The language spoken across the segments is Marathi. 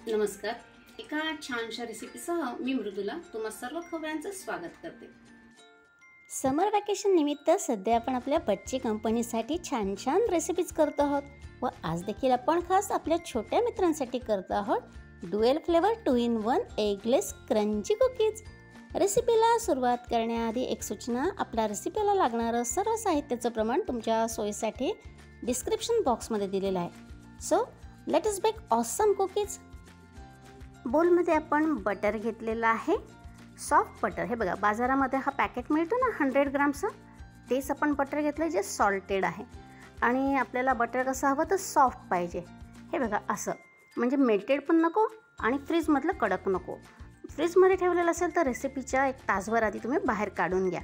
नमस्कार. एका छानशा रेसिपीसह मी मृदुला तुम्हा सर्व खबरांचं स्वागत करते. समर वॅकेशन निमित्त सध्या आपण आपल्या बच्चे कंपनीसाठी छान छान रेसिपीज करतो आहोत व आज देखील आपण खास आपल्या छोट्या मित्रांसाठी करतो आहोत dual flavour 2 in 1 eggless crunchy cookies. रेसिपीला सुरुवात करण्याआधी एक सूचना, आपल्या रेसिपीला लागणारं सर्व साहित्याचं प्रमाण तुमच्या सोयीसाठी डिस्क्रिप्शन बॉक्समध्ये दिलेलं आहे. So let us bake awesome cookies. बोलमध्ये आपण बटर घेतलेलं आहे, सॉफ्ट बटर. हे बघा, बाजारामध्ये हा पॅकेट मिळतो ना 100 ग्रामचा, तेच आपण बटर घेतलं जे सॉल्टेड आहे. आणि आपल्याला बटर कसं हवं तर सॉफ्ट पाहिजे. हे बघा असं, म्हणजे मेल्टेड पण नको आणि फ्रीजमधलं कडक नको. फ्रीजमध्ये ठेवलेलं असेल तर रेसिपीच्या 1 तासभर आधी तुम्ही बाहेर काढून घ्या.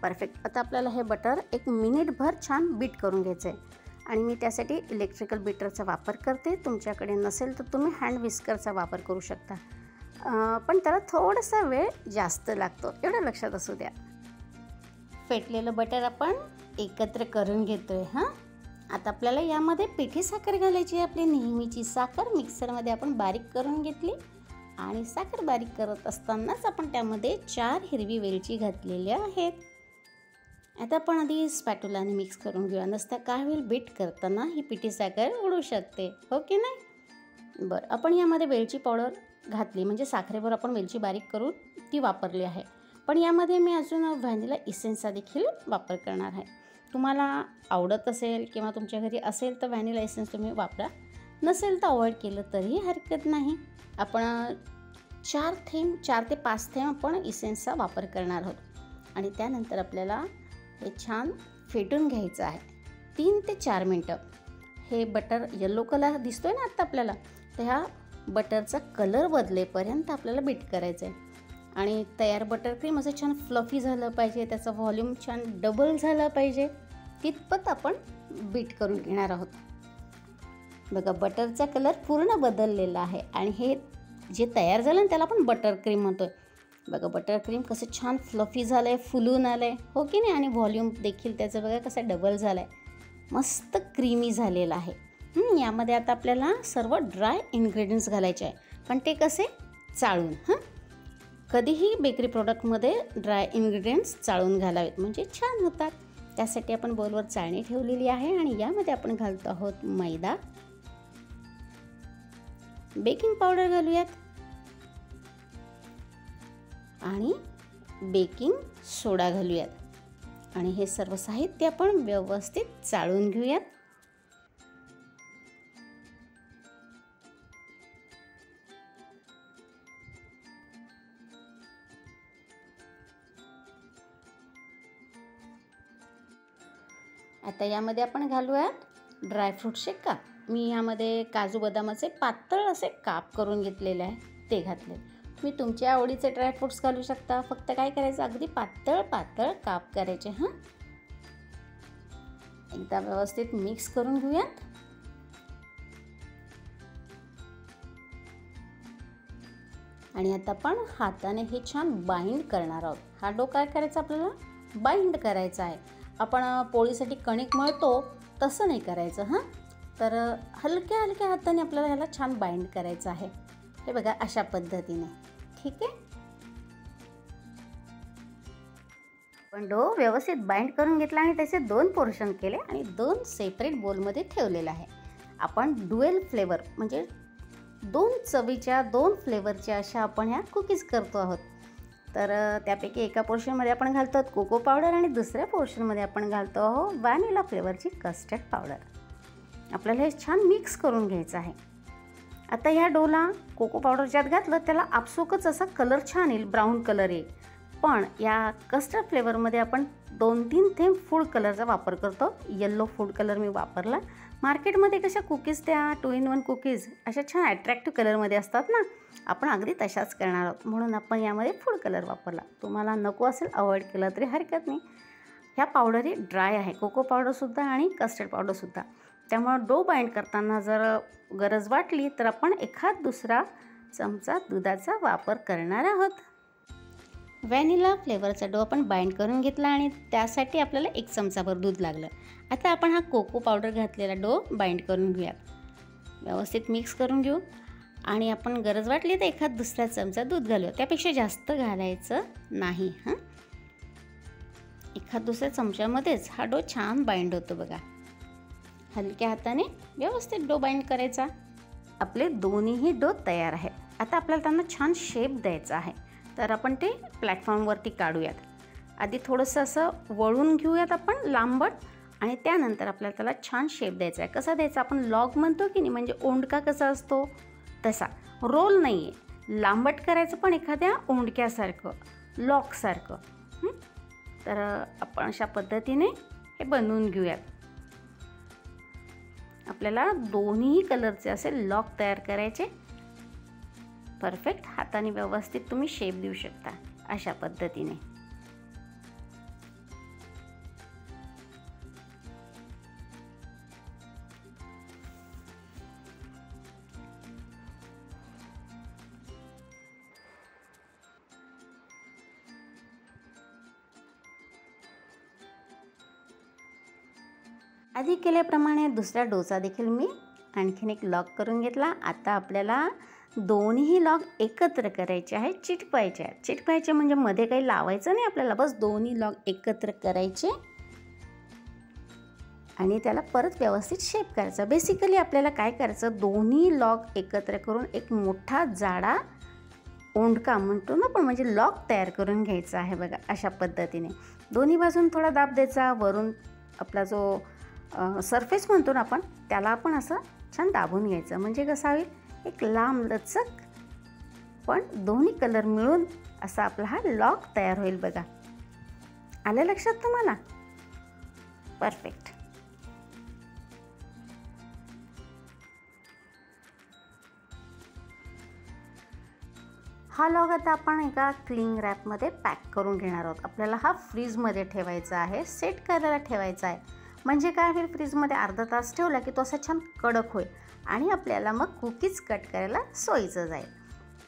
परफेक्ट. आता आपल्याला हे बटर 1 मिनिटभर छान बीट करून घ्यायचं आहे आणि मी त्यासाठी इलेक्ट्रिकल बीटरचा वापर करते. तुमच्याकडे नसेल तर तुम्ही हँड विस्करचा वापर करू शकता, पण त्याला थोडासा वेळ जास्त लागतो, एवढं लक्षात असू द्या. फेटलेलं बटर आपण एकत्र करून घेतोय. आता आपल्याला यामध्ये पिठी साखर घालायची. आपली नेहमीची साखर मिक्सरमध्ये आपण बारीक करून घेतली आणि साखर बारीक करत असतानाच आपण त्यामध्ये 4 हिरवी वेलची घातलेल्या आहेत. आता आपण आधी स्पॅटुलाने मिक्स करून घेऊया, नसता काय होईल, बीट करताना ही पिठी साखर उडू शकते, हो की नाही. बरं, आपण यामध्ये वेलची पावडर घातली, म्हणजे साखरेवर आपण वेलची बारीक करून ती वापरली आहे. पण यामध्ये मी अजून व्हॅनिला इसेन्सचा देखील वापर करणार आहे. तुम्हाला आवडत असेल किंवा तुमच्या घरी असेल तर व्हॅनिला इसेन्स तुम्ही वापरा, नसेल तर अवॉइड केलं तरीही हरकत नाही. आपण 4 ते 5 थेंब आपण इसेन्सचा वापर करणार आहोत आणि त्यानंतर आपल्याला हे छान फेटून घ्यायचं आहे 3 ते 4 मिनटं. हे बटर येलो कलर दिसतोय ना आता आपल्याला, तर ह्या बटरचा कलर बदलेपर्यंत आपल्याला बीट करायचं आहे. आणि तयार बटर क्रीम असं छान फ्लफी झालं पाहिजे, त्याचं व्हॉल्यूम छान डबल झालं पाहिजे, तितपत आपण बीट करून घेणार आहोत. बघा, बटरचा कलर पूर्ण बदललेला आहे आणि हे जे तयार झालं ना त्याला आपण बटर क्रीम म्हणतोय. बघा, बटर क्रीम कसं छान फ्लफी झालं आहे, फुलून आलं आहे, हो की नाही. आणि व्हॉल्यूम देखील त्याचं बघा कसं डबल झालं आहे, मस्त क्रीमी झालेलं आहे. यामध्ये आता आपल्याला सर्व ड्राय इन्ग्रेडियंट्स घालायचे आहे, पण ते कसे, चाळून. कधीही बेकरी प्रोडक्टमध्ये ड्राय इन्ग्रेडियंट्स चाळून घालावेत, म्हणजे छान होतात. त्यासाठी आपण बोलवर चाळणी ठेवलेली आहे आणि यामध्ये आपण घालतो आहोत मैदा, बेकिंग पावडर घालूयात आणि बेकिंग सोडा घालूयात आणि हे सर्व साहित्य आपण व्यवस्थित चाळून घेऊयात. आता यामध्ये आपण घालूयात ड्रायफ्रूटचे काप. मी यामध्ये काजू बदामाचे पातळ असे काप करून घेतलेले आहे, ते घातले. तुम्ही तुमच्या आवडीचे ड्रायफ्रूट्स घालू शकता. फक्त काय करायचं, अगदी पातळ पातळ काप करायचे. एकदा व्यवस्थित मिक्स करून घेऊयात. आणि आता आपण हाताने हे छान बाइंड करणार आहोत. हा डो काय करायचा, आपल्याला बाइंड करायचा आहे. आपण पोळीसाठी कणिक मळतो तसं नाही करायचं. तर हलक्या हलक्या हाताने आपल्याला ह्याला छान बाइंड करायचं आहे. हे बघा, अशा पद्धतीने. ठीक आहे, पण डो व्यवस्थित बाइंड करून घेतला आणि त्याचे 2 पोर्शन केले आणि 2 सेपरेट बोलमध्ये ठेवलेले आहे. आपण ड्युएल फ्लेवर म्हणजे 2 चवीच्या 2 फ्लेवरच्या अशा आपण ह्या कुकीज करतो आहोत. तर त्यापैकी एका पोर्शनमध्ये आपण घालतो आहोत कोको पावडर आणि दुसऱ्या पोर्शनमध्ये आपण घालतो आहोत व्हॅनिला फ्लेवरची कस्टर्ड पावडर. आपल्याला हे छान मिक्स करून घ्यायचं आहे. आता ह्या डोला कोको पावडर ज्यात घातलं त्याला आपसुकच असा कलर छान येईल, ब्राऊन कलर येईल. पण या कस्टर्ड फ्लेवरमध्ये आपण 2-3 थेंब फूड कलरचा वापर करतो. येल्लो फूड कलर मी वापरला. मार्केटमध्ये कशा कुकीज, त्या 2 in 1 कुकीज अशा छान ॲट्रॅक्टिव्ह कलरमध्ये असतात ना, आपण अगदी तशाच करणार आहोत, म्हणून आपण यामध्ये फूड कलर वापरला. तुम्हाला नको असेल अवॉइड केलं तरी हरकत नाही. ह्या पावडरी ड्राय आहे, कोको पावडरसुद्धा आणि कस्टर्ड पावडरसुद्धा. त्यामुळे डो बाइंड करताना जर गरज वाटली तर आपण एखाद दुसरा चमचा दुधाचा वापर करणार आहोत. व्हॅनिला फ्लेवरचा डो आपण बाइंड करून घेतला आणि त्यासाठी आपल्याला 1 चमचाभर दूध लागलं. आता आपण हा कोको पावडर घातलेला डो बाइंड करून घेऊयात. व्यवस्थित मिक्स करून घेऊ आणि आपण गरज वाटली तर एखाद दुसरा चमचा दूध घालूया, त्यापेक्षा जास्त घालायचं नाही हां. एखाद दुसऱ्या चमच्यामध्येच हा डो छान बाइंड होतो बघा. हलक्या हाताने व्यवस्थित डो बाइंड करायचा. आपले दोन्हीही डो तयार आहेत. आता आपल्याला त्यांना छान शेप द्यायचा आहे, तर आपण ते प्लॅटफॉर्मवरती काढूयात. आधी थोडंसं असं वळून घेऊयात आपण लांबट, आणि त्यानंतर आपल्याला त्याला छान शेप द्यायचा आहे. कसा द्यायचा, आपण लॉग म्हणतो की नाही, म्हणजे ओंडका कसा असतो तसा. रोल नाही आहे, लांबट करायचं पण एखाद्या ओंडक्यासारखं, लॉकसारखं. तर आपण अशा पद्धतीने हे बनवून घेऊयात. आपल्याला दोन्ही कलरचे असे लॉक तयार करायचे. परफेक्ट. हाताने व्यवस्थित तुम्ही शेप देऊ शकता अशा पद्धतीने. आधी केल्याप्रमाणे दुसऱ्या डोचा देखील मी आणखीन एक लॉक करून घेतला. आता आपल्याला दोन्ही लॉक एकत्र करायचे आहेत, चिटकवायचे आहेत. चिटकवायचे म्हणजे मध्ये काही लावायचं नाही आपल्याला, बस दोन्ही लॉक एकत्र करायचे आणि त्याला परत व्यवस्थित शेप करायचा. बेसिकली आपल्याला काय करायचं, दोन्ही लॉक एकत्र करून एक मोठा जाडा ओंडका म्हणतो ना पण, म्हणजे लॉक तयार करून घ्यायचा आहे बघा. अशा पद्धतीने दोन्ही बाजून थोडा दाब द्यायचा. वरून आपला जो सरफेस म्हणतो ना आपण, त्याला आपण असं छान दाबून घ्यायचं. म्हणजे कसं होईल, एक लांब लचक पण दोन्ही कलर मिळून असा आपला हा लॉक तयार होईल बघा. आलं लक्षात तुम्हाला? परफेक्ट. हा लॉक आता आपण एका क्लिंग रॅपमध्ये पॅक करून घेणार आहोत. आपल्याला हा फ्रीजमध्ये ठेवायचा आहे, सेट करायला ठेवायचा आहे. म्हणजे काय होईल, फ्रीजमध्ये अर्धा तास ठेवला की तो असा छान कडक होईल आणि आपल्याला मग कुकीज कट करायला सोयीचं जाईल.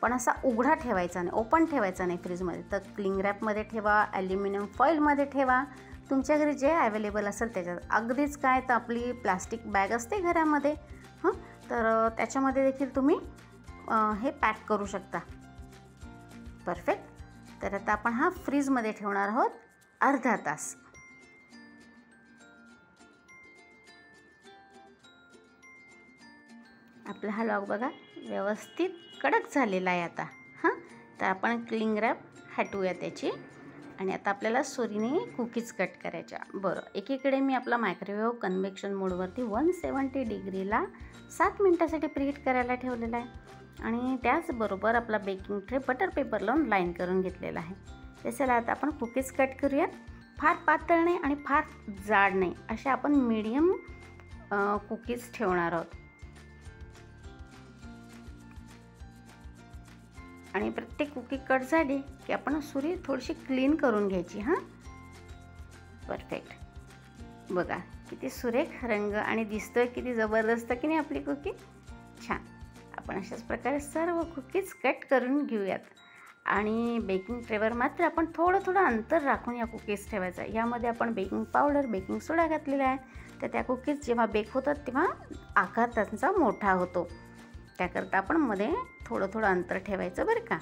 पण असा उघडा ठेवायचा नाही, ओपन ठेवायचा नाही फ्रीजमध्ये. तर क्लिंग रॅपमध्ये ठेवा, ॲल्युमिनियम फॉईलमध्ये ठेवा, तुमच्या घरी जे अवेलेबल असेल त्याच्यात. अगदीच काय तर आपली प्लास्टिक बॅग असते घरामध्ये, तर त्याच्यामध्ये देखील तुम्ही हे पॅक करू शकता. परफेक्ट. तर आता आपण हा फ्रीजमध्ये ठेवणार आहोत अर्धा तास. आपला हा लॉक बघा व्यवस्थित कडक झालेला आहे आता. तर आपण क्लिंग रॅप हटवूया त्याची आणि आता आपल्याला सुरीने कुकीज कट करायच्या. बरं, एकीकडे मी आपला मायक्रोवेव्ह कन्व्हेक्शन मोडवरती 170 डिग्रीला 7 मिनटासाठी प्रीहीट करायला ठेवलेला आहे आणि त्याचबरोबर आपला बेकिंग ट्रे बटर पेपर लावून लाईन करून घेतलेला आहे. त्याच्याला आता आपण कुकीज कट करूयात. फार पातळ नाही आणि फार जाड नाही, अशा आपण मीडियम कुकीज ठेवणार आहोत. आणि प्रत्येक कुकी कट झाली की आपण सुरी थोडीशी क्लीन करून घ्यायची. परफेक्ट. बघा किती सुरेख रंग आणि दिसतोय, किती जबरदस्त की नाही आपली कुकी. छान. आपण अशाच प्रकारे सर्व कुकीज कट करून घेऊयात आणि बेकिंग ट्रेवर मात्र आपण थोडं अंतर राखून या कुकीज ठेवायचा. यामध्ये आपण बेकिंग पावडर, बेकिंग सोडा घातलेला आहे, तर त्या कुकीज जेव्हा बेक होतात तेव्हा आकार त्यांचा मोठा होतो. त्याकरता आपण मध्ये थोडं अंतर ठेवायचं बरं का.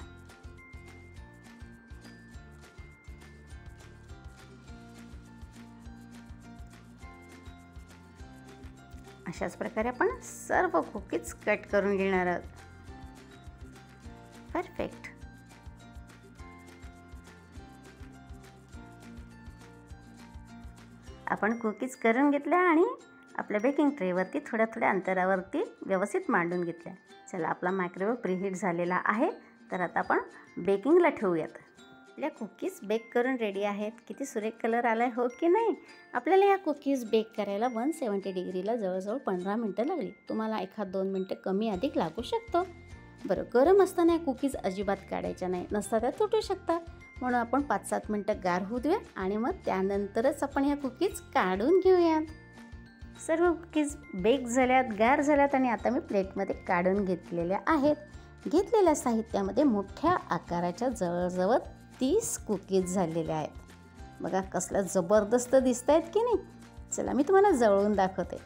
अशाच प्रकारे आपण सर्व कुकीज कट करून घेणार आहोत. परफेक्ट. आपण कुकीज करून घेतल्या आणि आपल्या बेकिंग ट्रेवरती थोड्या अंतरावरती व्यवस्थित मांडून घेतल्या. चला, आपला मायक्रोवेव्ह प्रीहीट झालेला आहे, तर आता आपण बेकिंगला ठेवूयात. आपल्या कुकीज बेक करून रेडी आहेत. किती सुरेख कलर आला आहे, हो की नाही? आपल्याला या कुकीज बेक करायला 170 डिग्रीला जवळजवळ 15 मिनटं लागली. तुम्हाला 1-2 मिनटं कमी अधिक लागू शकतो. बरं, गरम असताना या कुकीज अजिबात काढायच्या नाही, नसता त्या तुटू शकतात. म्हणून आपण 5-7 मिनटं गार होऊ देऊया आणि मग त्यानंतरच आपण या कुकीज काढून घेऊयात. सर्व कुकीज बेक झाल्यात, गार झाल्यात आणि आता मी प्लेटमध्ये काढून घेतलेल्या आहेत. घेतलेल्या साहित्यामध्ये मोठ्या आकाराच्या जवळजवळ 30 कुकीज झालेल्या आहेत. बघा कसल्या जबरदस्त दिसत आहेत की नाही. चला, मी तुम्हाला जवळून दाखवते.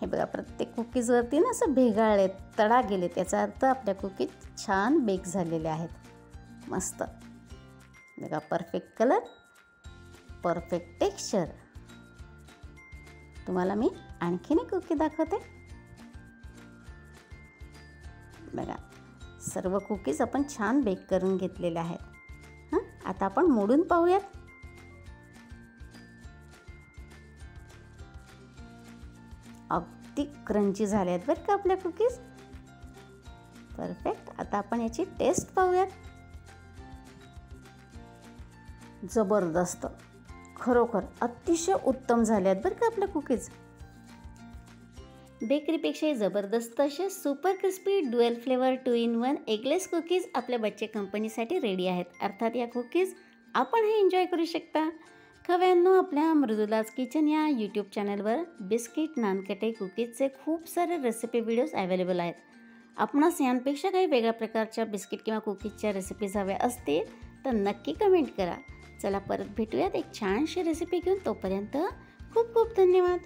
हे बघा, प्रत्येक कुकीजवरती ना असं भेगाळले, तडा गेले, त्याचा अर्थ आपल्या कुकीज छान बेक झालेल्या आहेत. मस्त बघा, परफेक्ट कलर, परफेक्ट टेक्स्चर. तुम्हाला मी आणखीन एक कुकी दाखवते. बघा, सर्व कुकीज आपण छान बेक करून घेतलेल्या आहेत. आता आपण मोडून पाहूयात. अगदी क्रंची झाले आहेत बरं का आपल्या कुकीज. परफेक्ट. आता आपण याची टेस्ट पाहूयात. जबरदस्त, खरोखर अतिशय उत्तम झाले आहेत बरं का आपल्या कुकीज. बेकरीपेक्षाही जबरदस्त असे super crispy dual flavour 2-in-1 eggless cookies आपल्या बच्चे कंपनीसाठी रेडी आहेत. अर्थात या कुकीज आपणही एन्जॉय करू शकता. खव्यांनो, आपल्या मृदुलाज किचन या यूट्यूब चॅनलवर बिस्किट, नानकटे, कुकीजचे खूप सारे रेसिपी व्हिडिओज अवेलेबल आहेत. आपणास यांपेक्षा काही वेगळ्या प्रकारच्या बिस्किट किंवा कुकीजच्या रेसिपीज हव्या असतील तर नक्की कमेंट करा. चला, परत भेटूयात एक छानशी रेसिपी घेऊन. तोपर्यंत खूप खूप धन्यवाद.